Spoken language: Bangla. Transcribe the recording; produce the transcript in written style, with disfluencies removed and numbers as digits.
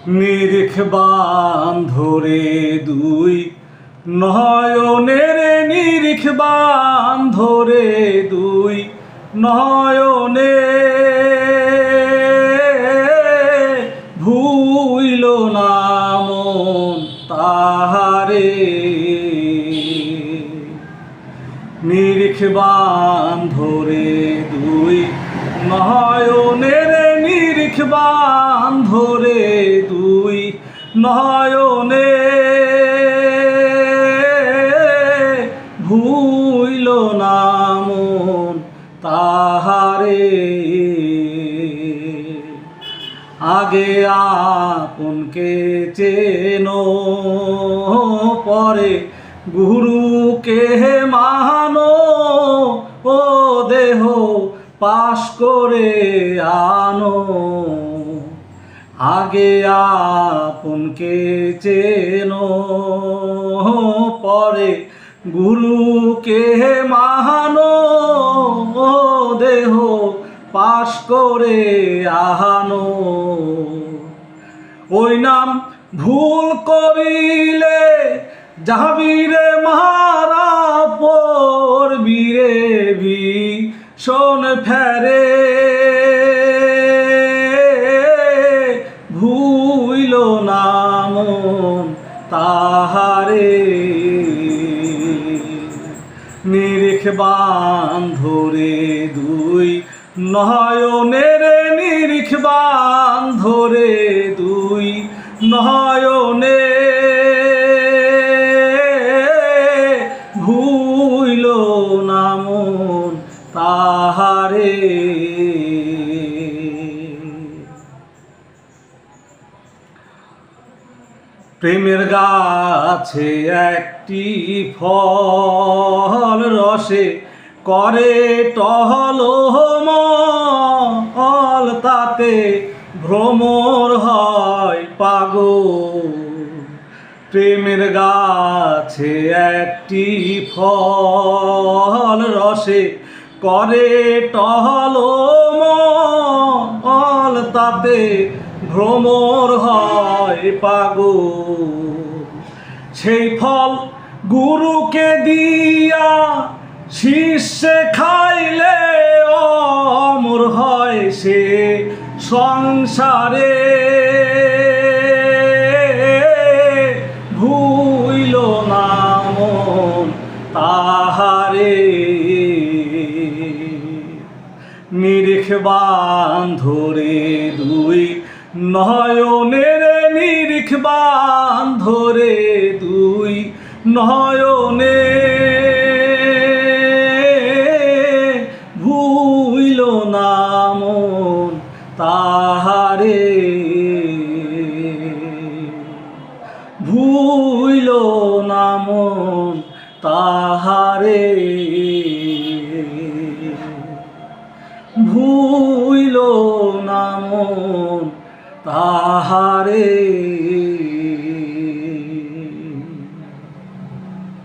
নিরিখ বান ধরে দুই নয়নের নিরিখ বান ধরে দুই নয়নে ভুইল না মন তাহারে নিরিখ বান ধরে দুই নয়নের নিরিখ বান ধরে দুই নয়নে ভুইল না মন তাহারে আগে আপনকে চেনো পরে গুরুকে মানো ও দেহ পাশ করে আনো আগে আপনকে চেনো পরে গুরুকে মানো ও দেহ পাশ করে আনো ওই নাম ভুল করিলে যাবিরে মারা পড়বিরে ভীষণ ফেরে ভুইল না মন তাহারে নিরিখ বান ধরে দুই নয়নের নিরিখ বান ধরে দুই নয়নে ভুইল না মন তাহারে প্রেমের গাছে একটি ফল রসে করে টহল মল তাতে ভ্রমর হয় পাগল প্রেমের গাছে একটি ফল রসে করে টহল মল তাতে ভ্রমর হয় পাগল সেই ফল গুরুকে দিয়া শিষ্যে খাইলে অমর হয় সে সংসারে ভুইল না মন তাহারে নিরিখ বান ধরে দুই নয়নের নিরিখ বান ধরে দুই নয়নে ভুইল না মন তাহারে ভুইল না মন তাহারে ভুইল না মন তাহারে।